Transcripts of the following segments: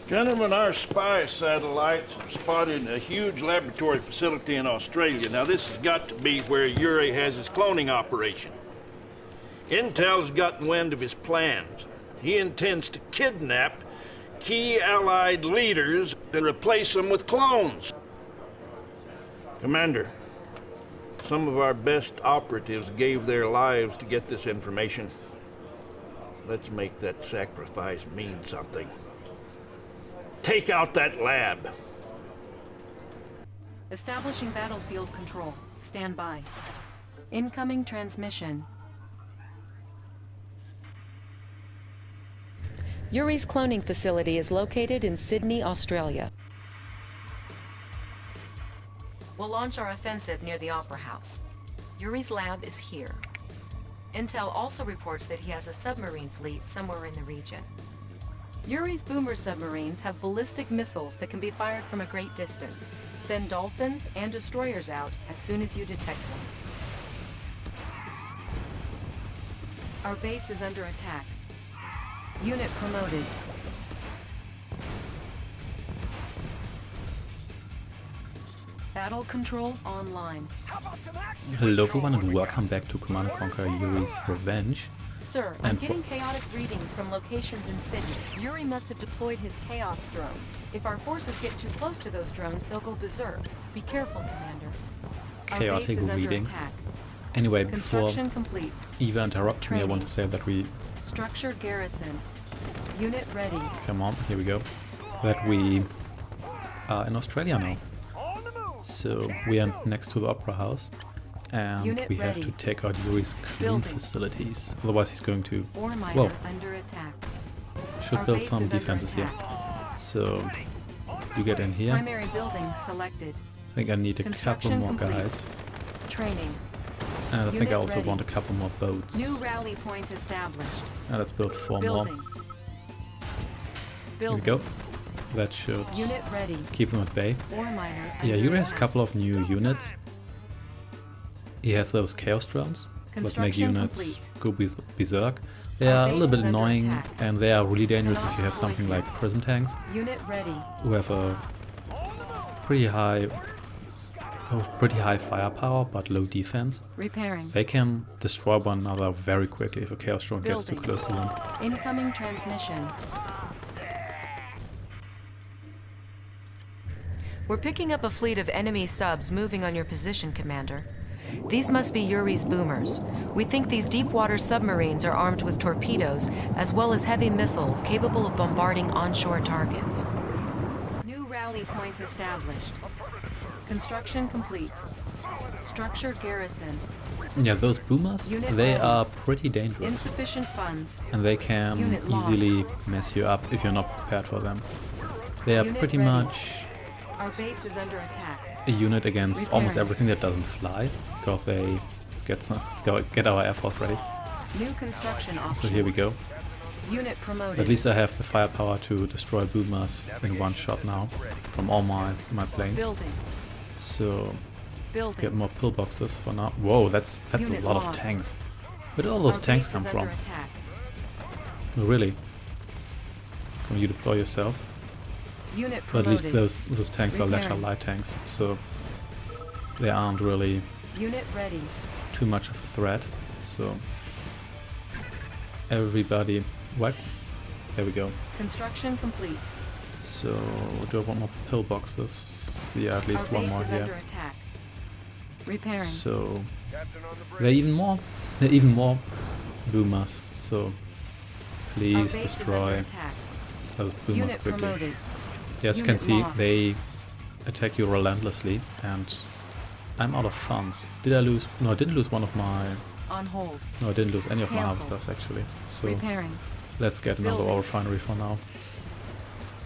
Gentlemen, our spy satellites have spotted a huge laboratory facility in Australia. Now, this has got to be where Yuri has his cloning operation. Intel's gotten wind of his plans. He intends to kidnap key Allied leaders and replace them with clones. Commander, some of our best operatives gave their lives to get this information. Let's make that sacrifice mean something. Take out that lab. Establishing battlefield control. Stand by. Incoming transmission. Yuri's cloning facility is located in Sydney, Australia. We'll launch our offensive near the Opera House. Yuri's lab is here. Intel also reports that he has a submarine fleet somewhere in the region. Yuri's boomer submarines have ballistic missiles that can be fired from a great distance. Send dolphins and destroyers out as soon as you detect them. Our base is under attack. Unit promoted. Battle control online. Hello everyone and welcome back to Command & Conquer Yuri's Revenge. Sir, I'm getting chaotic readings from locations in Sydney. Yuri must have deployed his chaos drones. If our forces get too close to those drones, they'll go berserk. Be careful, Commander. Chaotic readings. Anyway, before complete. Eva interrupts me, I want to say that we... Structure garrisoned. Unit ready. Come on, here we go. That we are in Australia now. So we are next to the Opera House. And Unit we have ready. to take out Yuri's clean facilities. Otherwise he's going to... Well, under attack. Should Our build base some is under defenses here. attack. So, you get in here. Primary building selected. I think I need a couple more complete. guys. Training. And I think Unit I also ready. want a couple more boats. New rally point established. And let's build 4 more. Building. Here we go. That should Unit ready. keep them at bay. Ore miner Yeah, under Yuri has a attack. couple of new units. He has those chaos drones that make Construction units complete. go berserk. They Our are a base little bit is under annoying attack. and they are really dangerous if Cannot you have deploy something here. like prism tanks Unit ready. who have a pretty high firepower but low defense. Repairing. They can destroy one another very quickly if a chaos drone gets too Building. close to them. Incoming transmission. We're picking up a fleet of enemy subs moving on your position, Commander. These must be Yuri's boomers. We think these deep-water submarines are armed with torpedoes, as well as heavy missiles capable of bombarding onshore targets. New rally point established. Construction complete. Structure garrisoned. Yeah, those boomers, Unit they ready. are pretty dangerous. Insufficient funds. And they can Unit lost. easily mess you up if you're not prepared for them. They are Unit pretty ready. much Our base is under attack. a unit against Repairing. almost everything that doesn't fly, because they get our air force ready. New construction options. So here we go. Unit promoted. At least I have the firepower to destroy boomers in one shot now from all my planes. Building. So let's Building. get more pillboxes for now. Whoa, that's a Unit lot lost. of tanks. Where did all those Our tanks base come is from? under attack. Oh, really? Can you deploy yourself? Unit But at least promoted. those tanks are leisure Repairing. light tanks, so they aren't really Unit ready. too much of a threat. So everybody, what? There we go. Construction complete. So do I want more pillboxes? Yeah, at least Our one base more is under here. attack. Repairing. So there are even more boomers. So Our please base is under destroy attack. those boomers Unit quickly. promoted. Yes, you can Unit see lost. they attack you relentlessly, and I'm out of funds. Did I lose? No, I didn't lose one of my... On hold. No, I didn't lose any of my Cancel. harvesters actually. So Repairing. let's get another Building. ore refinery for now.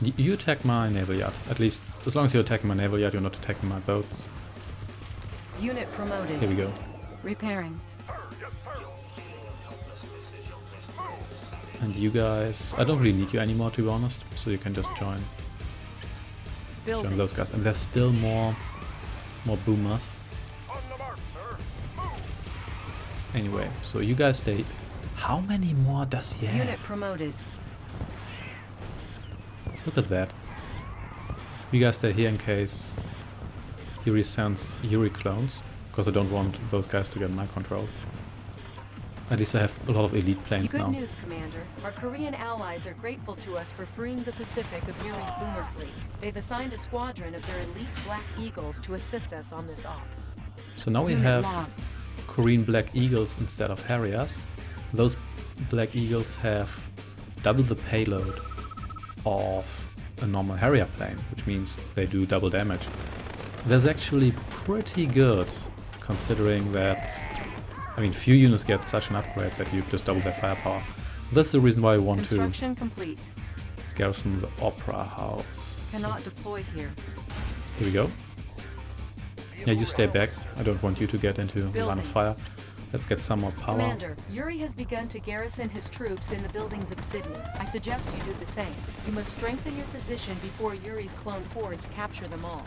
You attack my naval yard. At least, as long as you're attacking my naval yard, you're not attacking my boats. Unit promoted. Here we go. Repairing. And you guys... I don't really need you anymore, to be honest. So you can just join Building. those guys. And there's still more boomers. Anyway, so you guys stay. How many more does he have? Unit promoted. Look at that. You guys stay here in case Yuri sends Yuri clones, because I don't want those guys to get my control. At least I have a lot of elite planes Good now. news, Commander. Our Korean allies are grateful to us for freeing the Pacific of Yuri's boomer fleet. They've assigned a squadron of their elite Black Eagles to assist us on this op. So now we Unit have lost. Korean Black Eagles instead of Harriers. Those Black Eagles have double the payload of a normal Harrier plane, which means they do double damage. That's actually pretty good, considering that, I mean, few units get such an upgrade that you just double their firepower. That's the reason why I want to Construction complete. garrison the Opera House. Cannot deploy here. Here we go. Yeah, you stay back. I don't want you to get into the line of fire. Let's get some more power. Commander, Yuri has begun to garrison his troops in the buildings of Sydney. I suggest you do the same. You must strengthen your position before Yuri's clone hordes capture them all.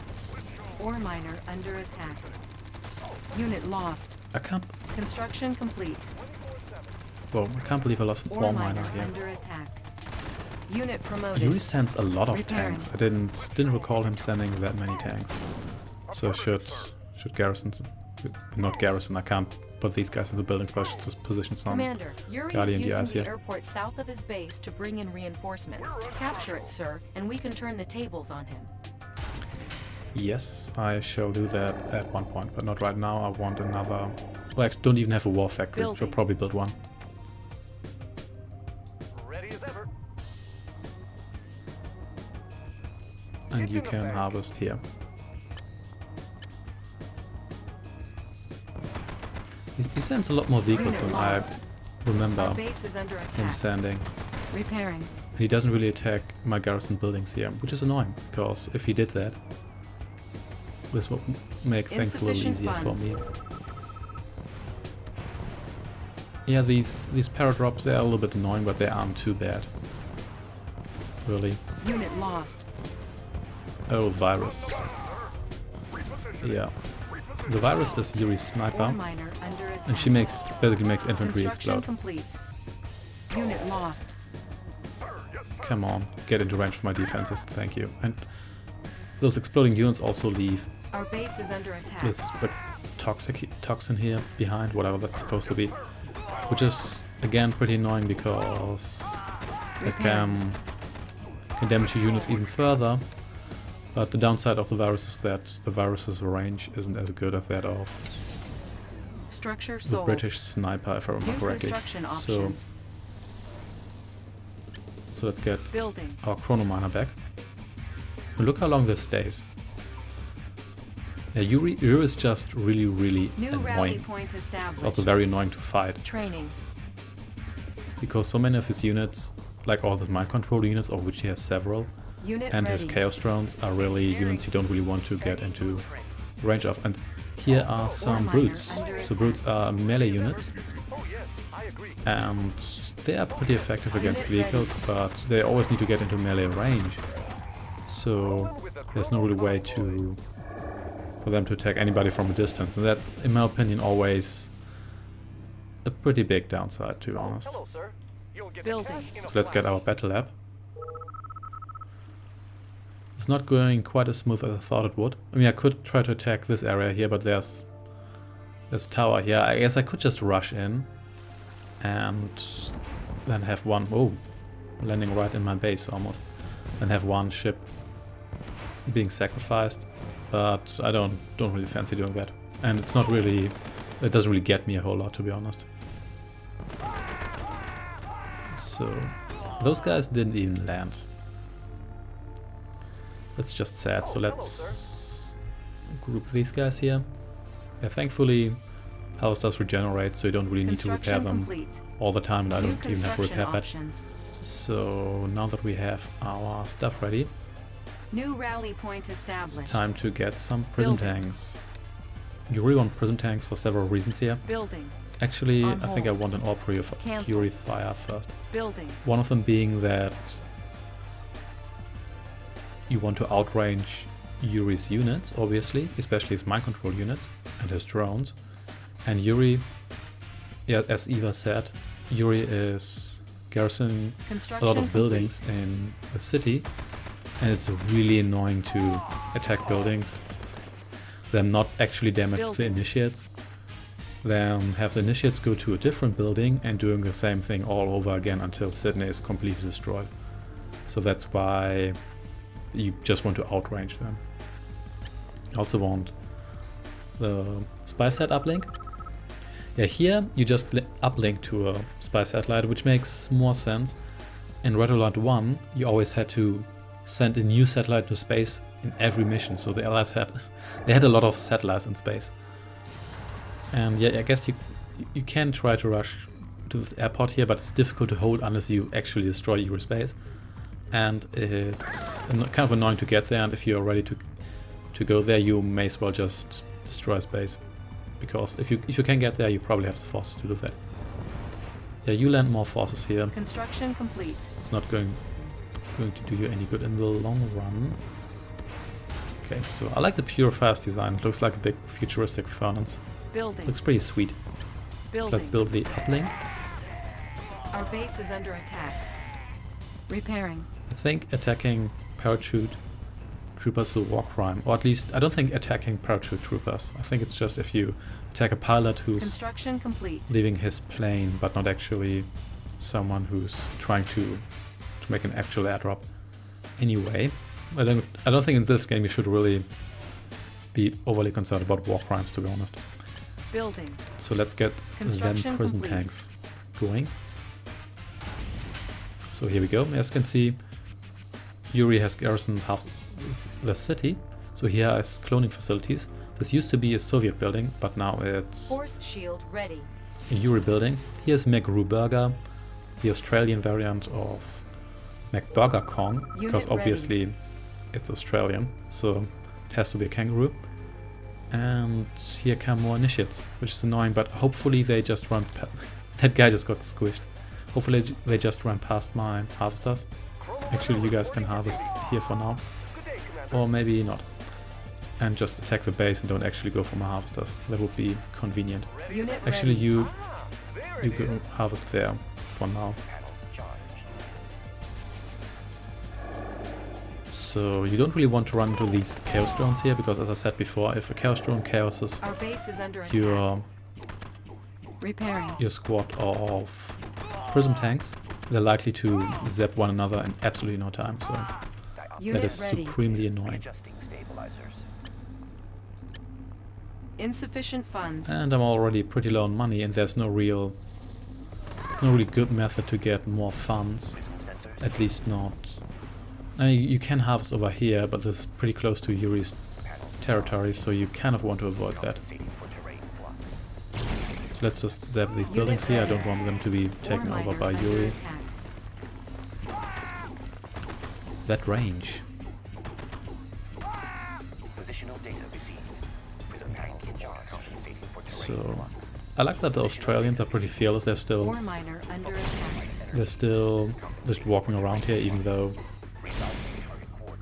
Ore miner under attack. Unit lost. I can't. Construction complete. Well, I can't believe I lost an ore miner here. under attack. Unit promoted. Yuri sends a lot of Repairing. tanks. I didn't recall him sending that many tanks. So I should garrison, not garrison. I can't put these guys in the buildings, but I should just position some Commander, Yuri Guardian is using DIs the here. airport south of his base to bring in reinforcements. Capture it, sir, and we can turn the tables on him. Yes, I shall do that at one point, but not right now. I want another. Well, I don't even have a war factory. Building. Should probably build one. Ready as ever. And you can harvest here. He sends a lot more vehicles Unit than I lost. remember Our base is under him attack. sending. Repairing. And he doesn't really attack my garrison buildings here, which is annoying, because if he did that, this would make things a little Insufficient easier for funds. me. Yeah, these paradrops, they are a little bit annoying, but they aren't too bad. Really. Unit lost. Oh, virus. Yeah. The virus is Yuri's sniper, Ore miner under attack. and she basically makes infantry Construction explode. complete. Unit lost. Come on, get into range of my defenses, thank you. And those exploding units also leave Our base is under attack. this big toxin here behind, whatever that's supposed to be. Which is, again, pretty annoying because it can damage your units even further. But the downside of the virus is that the virus's range isn't as good as that of Structure the sold. British sniper, if I New remember correctly. construction So options. let's get Building. our chrono miner back. And look how long this stays. Yeah, Yuri is just really, really New rally annoying. point It's established. also very annoying to fight, Training. because so many of his units, like all the mind control units, of which he has several, Unit and ready. his chaos drones are really units you don't really want to get into range of. And here are some miner brutes. under So attack. brutes are melee units, Oh yes, I agree. and they are pretty effective against vehicles, but they always need to get into melee range. So there's no really way for them to attack anybody from a distance, and that, in my opinion, always a pretty big downside, to be honest. Hello, sir. You'll get Building. cash in a So let's get flash. our battle lab. It's not going quite as smooth as I thought it would. I mean, I could try to attack this area here, but there's a tower here. I guess I could just rush in and then have one... Oh, landing right in my base almost. Then have one ship being sacrificed, but I don't really fancy doing that. And it's not really... It doesn't really get me a whole lot, to be honest. So, those guys didn't even land. That's just sad. So let's group these guys here. Yeah, thankfully, house does regenerate, so you don't really need to repair Construction them complete. all the time, and I New don't even have to construction repair that. options. So now that we have our stuff ready, New rally point established. it's time to get some prison Building. tanks. You really want prison tanks for several reasons here. Building. Actually, On I think I hold. want an all Cancel. purifier first. Building. One of them being that you want to outrange Yuri's units, obviously, especially his mind control units and his drones. And Yuri, yeah, as Eva said, Yuri is garrisoning a Construction lot of complete. buildings in the city, And it's really annoying to attack buildings, then not actually damage the initiates, then have the initiates go to a different building and doing the same thing all over again until Sydney is completely destroyed. So that's why you just want to outrange them. You also want the spy set uplink. Yeah, here you just uplink to a spy satellite, which makes more sense. In Red Alert 1, you always had to send a new satellite to space in every mission, so the Allies had a lot of satellites in space. And yeah, I guess you can try to rush to the airport here, but it's difficult to hold unless you actually destroy Yuri space. And it's kind of annoying to get there, and if you're ready to go there, you may as well just destroy space. Because if you can get there, you probably have the forces to do that. Yeah, you land more forces here. Construction complete. It's not going to do you any good in the long run. Okay, so I like the Purifier's design. It looks like a big futuristic furnace. Building. Looks pretty sweet. Building. Let's build the uplink. Our base is under attack. Repairing. I think attacking parachute troopers is a war crime, or at least I don't think attacking parachute troopers. I think it's just if you attack a pilot who's Construction complete. leaving his plane, but not actually someone who's trying to make an actual airdrop. Anyway, I don't think in this game you should really be overly concerned about war crimes, to be honest. Building. So let's get them prison complete. tanks going. So here we go. As you can see, Yuri has garrisoned half the city. So here is cloning facilities. This used to be a Soviet building, but now it's Force shield ready. a Yuri building. Here's McRuburger, the Australian variant of McBurger Kong, because Unit obviously it's Australian, so it has to be a kangaroo. And here come more initiates, which is annoying, but hopefully they just run that guy just got squished. Hopefully they just run past my harvesters. Actually, you guys can harvest here for now. Or maybe not. And just attack the base and don't actually go for my harvesters. That would be convenient. Unit Actually, ready. you can harvest there for now. So you don't really want to run into these chaos drones here, because as I said before, if a chaos drone chaoses Our base is under attack. your Repairing. squad of prism tanks, they're likely to zap one another in absolutely no time. So Unit that is ready. supremely annoying. Adjusting stabilizers. Insufficient funds. And I'm already pretty low on money, and there's no really good method to get more funds. Sensors. At least not. I mean, you can harvest over here, but this is pretty close to Yuri's territory, so you kind of want to avoid that. Compensating for terrain flux. So let's just zap these buildings here. I don't want them to be taken over by Yuri. That range. Positional data received. Prism tank in charge. Compensating for terrain So flux. I like that the Australians are pretty fearless. They're still Ore miner under attack. just walking around here, even though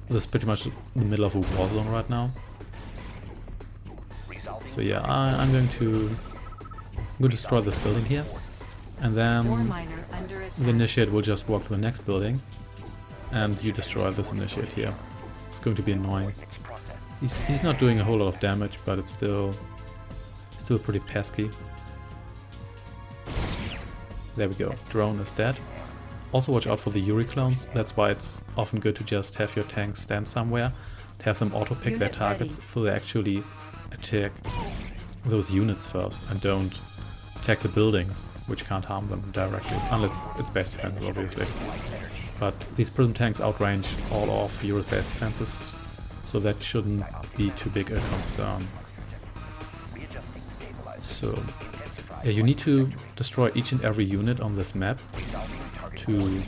this is pretty much the middle of a war zone right now. So yeah, I'm going to destroy this building here, and Ore then miner under attack. the initiate will just walk to the next building, and you destroy this initiate here. It's going to be annoying. He's not doing a whole lot of damage, but it's still pretty pesky. There we go. Drone is dead. Also watch out for the Yuri clones. That's why it's often good to just have your tanks stand somewhere, to have them auto-pick their Unit targets, ready. so they actually attack those units first and don't attack the buildings, which can't harm them directly, unless it's base defenses, obviously. But these prism tanks outrange all of Yuri's base defenses, so that shouldn't be too big a concern. Readjusting stabilizers. So yeah, you need to destroy each and every unit on this map to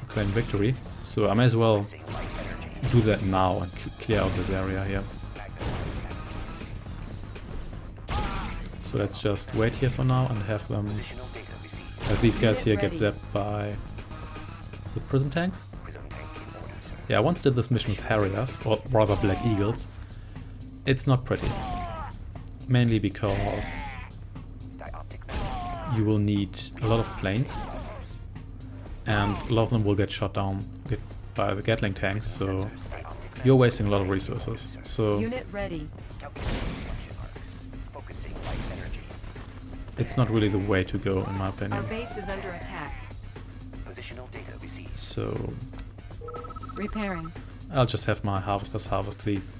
claim victory. So I may as well do that now and clear out this area here. So let's just wait here for now and have them, Positional data received. have these guys here Unit get ready. zapped by the prism tanks. Prism tank in order, sir. Yeah, I once did this mission with Harriers, or rather Black Eagles. It's not pretty. Mainly because Dioptic. you will need a lot of planes, and a lot of them will get shot down, by the Gatling tanks, so you're wasting a lot of resources. So Unit ready. Focusing light energy. it's not really the way to go, in my Our opinion. base is under attack. Positional data received. So Repairing. I'll just have my harvesters harvest these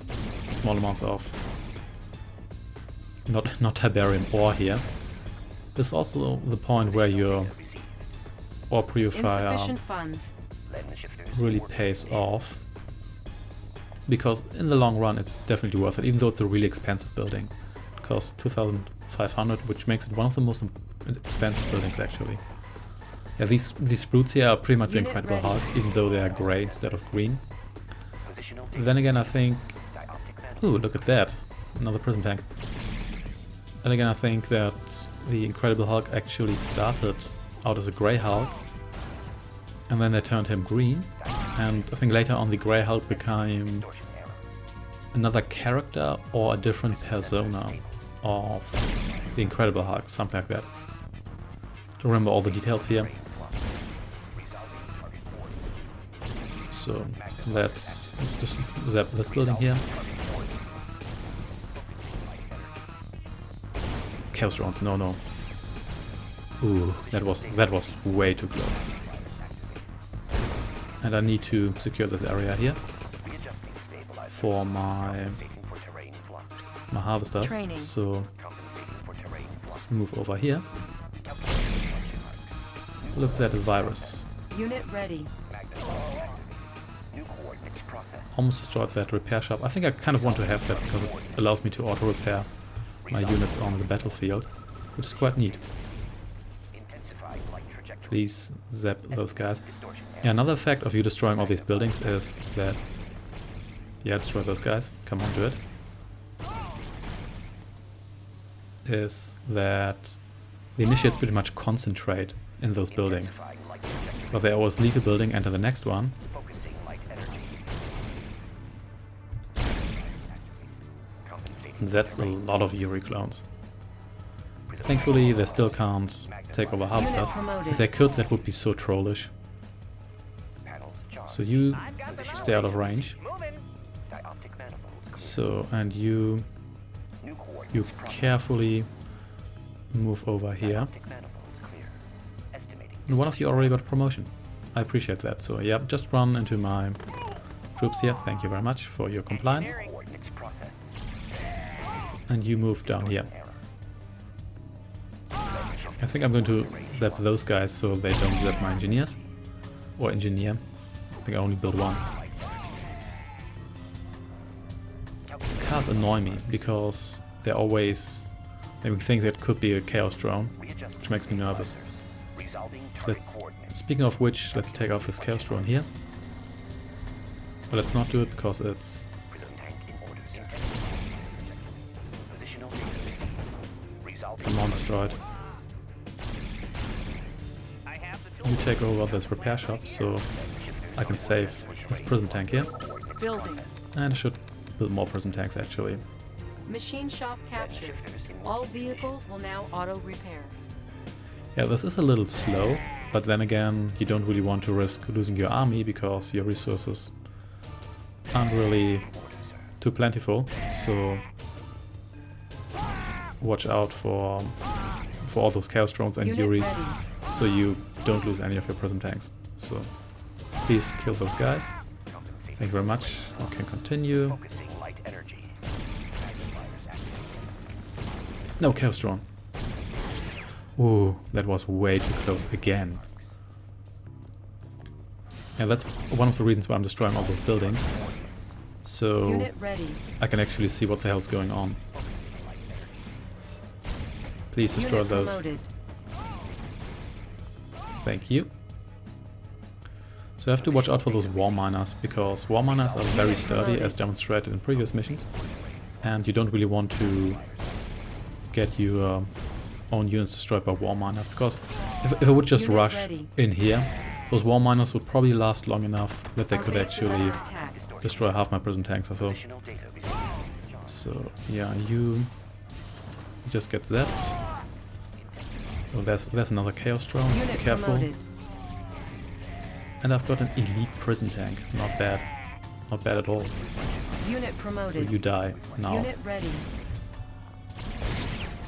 small amounts of not Tiberium ore here. This is also the point where your ore purifier Insufficient funds. Lens shifters. really pays off, because in the long run it's definitely worth it, even though it's a really expensive building. It costs 2,500, which makes it one of the most expensive buildings actually. Yeah, these brutes here are pretty much the Unit Incredible ready. Hulk, even though they are grey instead of green. Positional data. Then again, I think... Dioptic manifold. Ooh, look at that. Another prism tank. Then again, I think that the Incredible Hulk actually started out as a grey Hulk, and then they turned him green, and I think later on the grey Hulk became Distortion error. another character or a different persona of the Incredible Hulk, something like that. To remember all the details here. So let's just zap this building here. Chaos drones, no. Ooh, that was way too close. And I need to secure this area here Readjusting stabilizer. for my Compensating for terrain flux. harvesters. Training. So Compensating for terrain flux. let's move over here. Look at that virus. Unit ready. Magnetar. New coordinates processed. Almost destroyed that repair shop. I think I kind of want to have that because it allows me to auto repair my units on the battlefield, which is quite neat. Intensified light trajectory. Please zap those guys. Distortion error. Yeah, another effect of you destroying all these buildings is that... Yeah, destroy those guys. Come on, do it. Is that the initiates pretty much concentrate in those buildings. Intensifying light trajectory. But they always leave a building, enter the next one. Focusing light energy. Compensating And for that's a terrain lot of Yuri clones. flux. Thankfully, they still can't take over harvesters. promoted. If they could, that would be so trollish. Panels charged. So you stay out of range. Moving. Dioptic manifold. So, and you New coordinates you processed. carefully move over here. Dioptic manifolds clear. Estimating. And one of you already got a promotion. I appreciate that. So yeah, just run into my troops here. Thank you very much for your compliance. Coordinates processed. And you move down here. Error. I think I'm going to zap those guys so they don't zap my engineers. Or engineer. I think I only built one. These cars annoy me because they always make me think that could be a chaos drone, Readjusting which makes me nervous. Resolving target Let's, coordinates. speaking of which, let's take off this chaos drone here. But let's not do it because it's... Prism tank in order. Positional data received. Resolving. Come on, destroyed. You take over this repair shop so I can save this prism tank here. Building. And I should build more prism tanks actually. Machine shop captured. All vehicles will now auto repair. Yeah, this is a little slow, but then again, you don't really want to risk losing your army because your resources aren't really too plentiful, so watch out for all those chaos drones and Unit Yuris, ready. so you don't lose any of your prism tanks. So please kill those guys. Thank you very much. You can continue. Focusing light energy. Magnifiers activated. No chaos drone. Ooh, that was way too close again. Yeah, that's one of the reasons why I'm destroying all those buildings. So Unit ready. I can actually see what the hell's going on. Please destroy Unit those. promoted. Thank you. So I have to watch out for those war miners, because war miners are very sturdy as demonstrated in previous missions. And you don't really want to get your own units destroyed by war miners, because if I would just Unit rush ready. in here, those war miners would probably last long enough that they Our could base is actually under attack. destroy half my prism tanks or so. Positional data received. So yeah, you just get zapped. Oh, there's another chaos drone. Be Unit careful. promoted. And I've got an elite prison tank. Not bad. Not bad at all. Unit So promoted. you die now. Unit ready.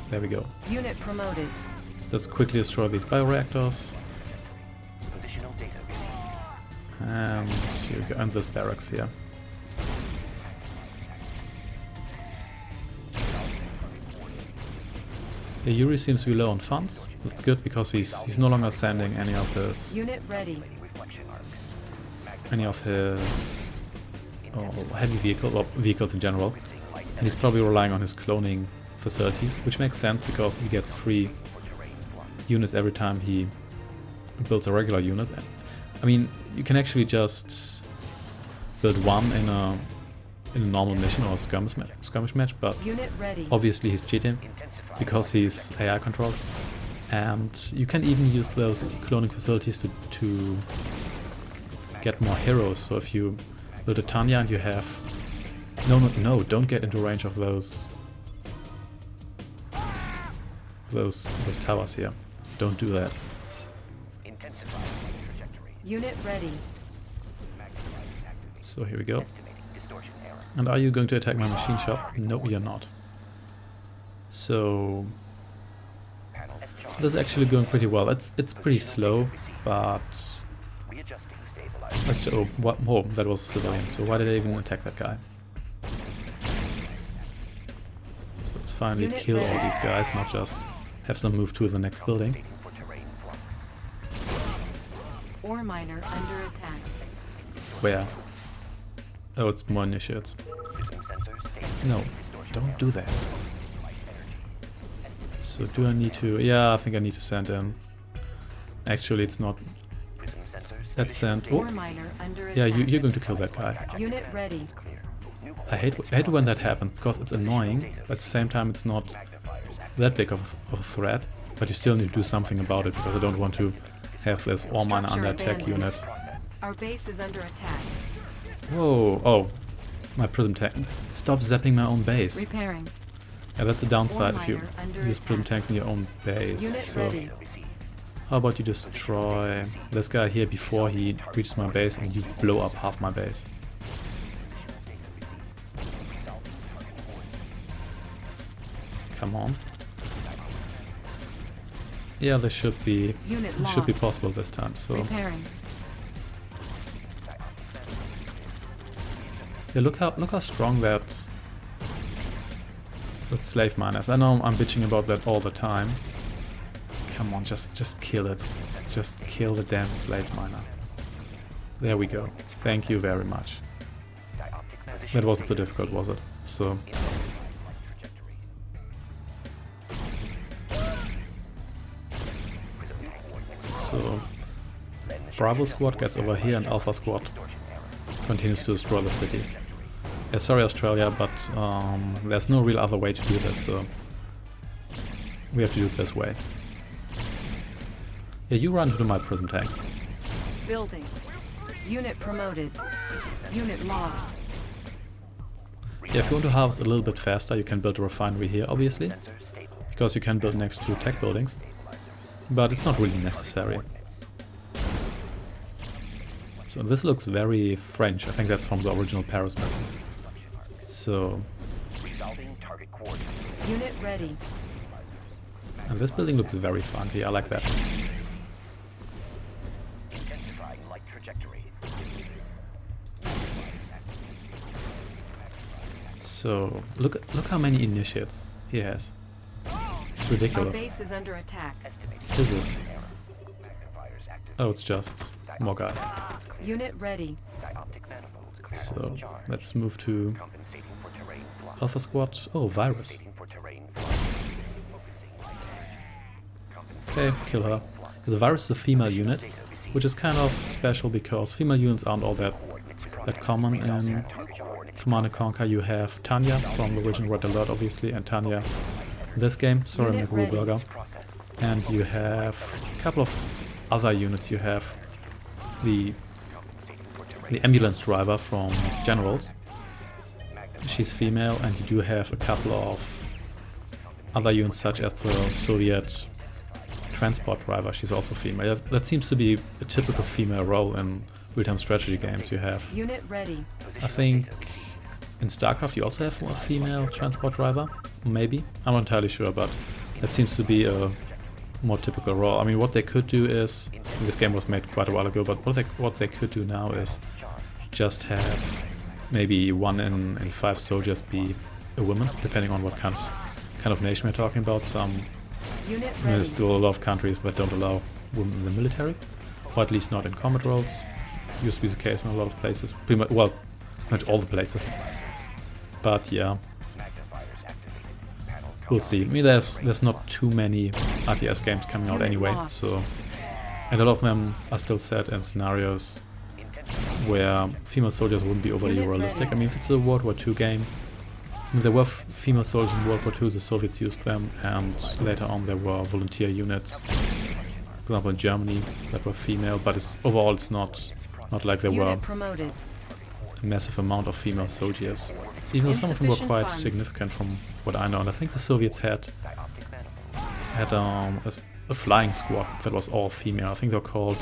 There we go. Unit promoted. Let's just quickly destroy these bioreactors. Positional data received. And here we go. And this barracks here. Yeah, Yuri seems to be low on funds. That's good because he's no longer sending any of his Unit ready. heavy vehicles in general. And he's probably relying on his cloning facilities, which makes sense because he gets free units every time he builds a regular unit. I mean, you can actually just build one in a normal mission or a skirmish match, but Unit ready. obviously he's cheating because he's AI controlled. And you can even use those cloning facilities to get more heroes. So if you build a Tanya and you have... No, don't get into range of those towers here. Don't do that. Unit ready. So here we go. And are you going to attack my machine shop? No, you're not. So this is actually going pretty well. It's pretty slow, but let's that was civilian. So why did I even attack that guy? So let's finally kill all these guys, not just have them move to the next building. Ore miner under attack. Where? Oh, it's more initiates. No, don't do that. So do I need to... Yeah, I think I need to send in. Actually, it's not... Let's send... Oh, Ore miner under yeah, attack. you're going to kill that guy. Unit ready. I hate when that happens, because it's annoying, but at the same time it's not that big of a threat, but you still need to do something about it, because I don't want to have this ore miner under attack unit. Our base is under attack. Whoa, oh, my prism tank. Stop zapping my own base. Repairing. Yeah, that's the downside if you miner under use prism attack. tanks in your own base. Unit So ready. how about you destroy this guy here before he reaches my base and you blow up half my base. Come on. Yeah, this should be Unit possible this time. So Repairing. yeah, look how strong that slave miner is. I know I'm bitching about that all the time. Come on, just kill it. Just kill the damn slave miner. There we go. Thank you very much. That wasn't so difficult, was it? So Bravo squad gets over here and Alpha squad continues to destroy the city. Yeah, sorry Australia, but there's no real other way to do this, so we have to do it this way. Yeah, you run into my prism tanks. Building. Unit promoted. Unit lost. Yeah, if you want to harvest a little bit faster, you can build a refinery here, obviously, because you can build next to tech buildings, but it's not really necessary. So this looks very French. I think that's from the original Paris mission. So, Unit ready. and this building looks very funky. I like that. So look how many initiates he has. It's Our ridiculous. base is under attack. Is it? Oh, it's just more guys. Unit ready. So let's move to Alpha Squad. Oh, virus. Okay, kill her. The virus is a female unit, which is kind of special because female units aren't all that common in Command & Conquer. You have Tanya from the original Red Alert, obviously, and Tanya in this game. Sorry, Unit McRue ready. Burger. And you have a couple of other units. You have the ambulance driver from Generals. She's female, and you do have a couple of other units such as the Soviet transport driver. She's also female. That seems to be a typical female role in real-time strategy games you have. Unit ready. I think in StarCraft you also have a female transport driver. Maybe. I'm not entirely sure, but that seems to be a more typical role. I mean, what they could do is, this game was made quite a while ago, but what they could do now is just have maybe 1 in 5 soldiers be a woman, depending on what kind of nation we're talking about. Unit There's ready. still a lot of countries that don't allow women in the military, or at least not in combat roles. Used to be the case in a lot of places. Pretty much, well, pretty much all the places. But yeah, we'll see. I mean, there's not too many RTS games coming out anyway, so and a lot of them are still set in scenarios where female soldiers wouldn't be overly Unit realistic. ready. I mean, if it's a World War II game, I mean, there were female soldiers in World War II, the Soviets used them, and later on there were volunteer units, for example in Germany, that were female, but overall it's not like there were Unit promoted. a massive amount of female soldiers. Even though some of them were Insufficient quite funds. significant from what I know, and I think the Soviets had a flying squad that was all female. I think they were called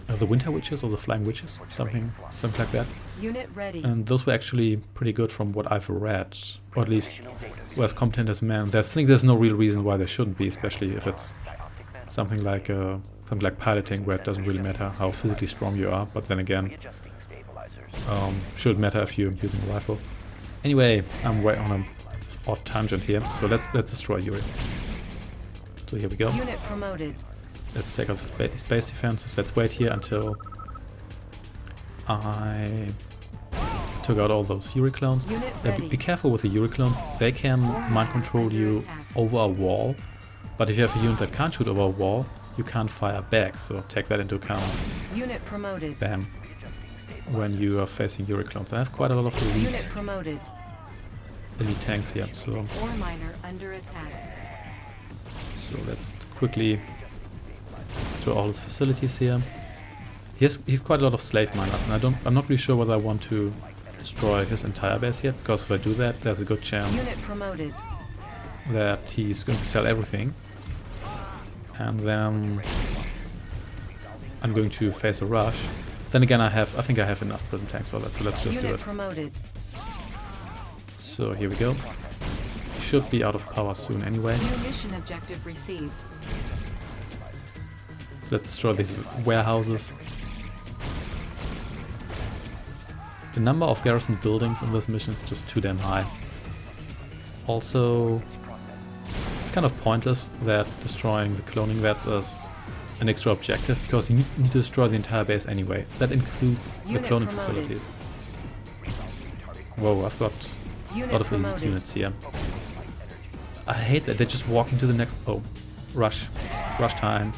the Winter Witches or the Flying Witches, something like that. Unit ready. And those were actually pretty good from what I've read, or at least were as competent as men. I think there's no real reason why they shouldn't be, especially if it's something like piloting, where it doesn't really matter how physically strong you are. But then again, should matter if you're using a rifle. Anyway, I'm way on an odd tangent here, so let's destroy Yuri. So here we go. Unit promoted. Let's take out the space defenses. Let's wait here until I took out all those Yuri clones. Unit Be ready. careful with the Yuri clones. They can mind control you over a wall, but if you have a unit that can't shoot over a wall, you can't fire back, so take that into account. Unit promoted. Bam. When you are facing Yuri clones. I have quite a lot of Unit elite promoted. tanks here, so Ore miner under attack. let's quickly destroy all his facilities here. He has quite a lot of slave miners, and I'm not really sure whether I want to destroy his entire base yet, because if I do that, there's a good chance Unit promoted. that he's going to sell everything, and then I'm going to face a rush. Then again, I think I have enough prison tanks for that, so let's just do Unit it. promoted. So here we go. He should be out of power soon anyway. New mission objective received. So let's destroy these warehouses. The number of garrison buildings in this mission is just too damn high. Also, it's kind of pointless that destroying the cloning vats is an extra objective, because you need to destroy the entire base anyway. That includes the Unit cloning promoted. facilities. Whoa, I've got a Unit lot of elite promoted. units here. I hate that they just walk into the next... Oh, rush time.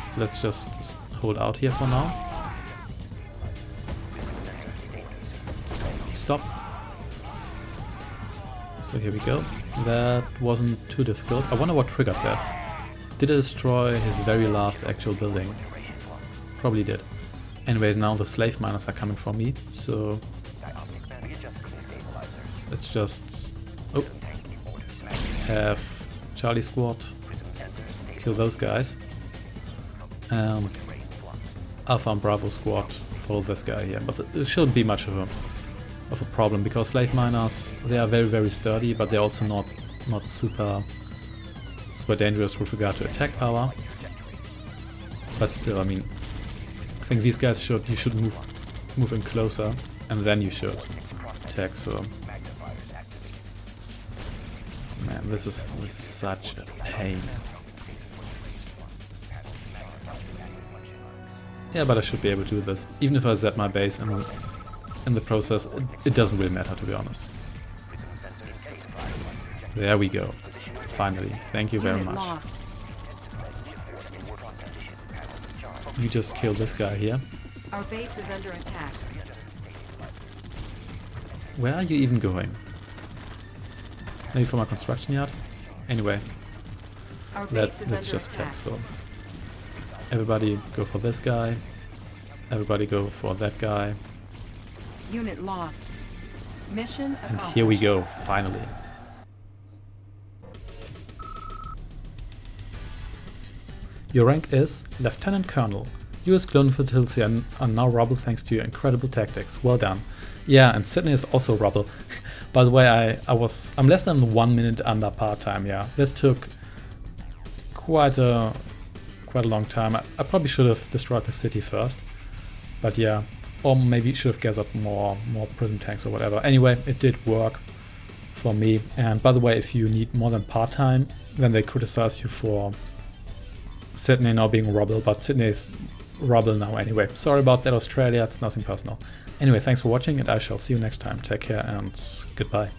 So let's just hold out here for now. Stop. So here we go. That wasn't too difficult. I wonder what triggered that. Did it destroy his very last actual building? Probably did. Anyways, now the slave miners are coming for me, so let's just have Charlie Squad kill those guys, and Alpha and Bravo Squad follow this guy here. But it shouldn't be much of a problem, because slave miners, they are very, very sturdy, but they're also not super dangerous with regard to attack power. But still, I mean, I think these guys you should move in closer, and then you should attack. So, man, this is such a pain. Yeah, but I should be able to do this, even if I set my base, and in the process, it doesn't really matter, to be honest. There we go. Finally, thank you very Unit much. lost. You just killed this guy here. Our base is under attack. Where are you even going? Maybe for my construction yard? Anyway, Our base let's is under just attack. attack. So everybody go for this guy. Everybody go for that guy. Unit lost. Mission And accomplished. here we go, finally. Your rank is Lieutenant Colonel. US clone facilities are now rubble thanks to your incredible tactics. Well done. Yeah, and Sydney is also rubble. By the way, I'm less than 1 minute under part-time, yeah. This took quite a long time. I probably should have destroyed the city first. But yeah, or maybe should have gathered more prison tanks or whatever. Anyway, it did work for me. And by the way, if you need more than part-time, then they criticize you for Sydney now being rubble, but Sydney is rubble now anyway. Sorry about that, Australia, it's nothing personal. Anyway, thanks for watching and I shall see you next time. Take care and goodbye.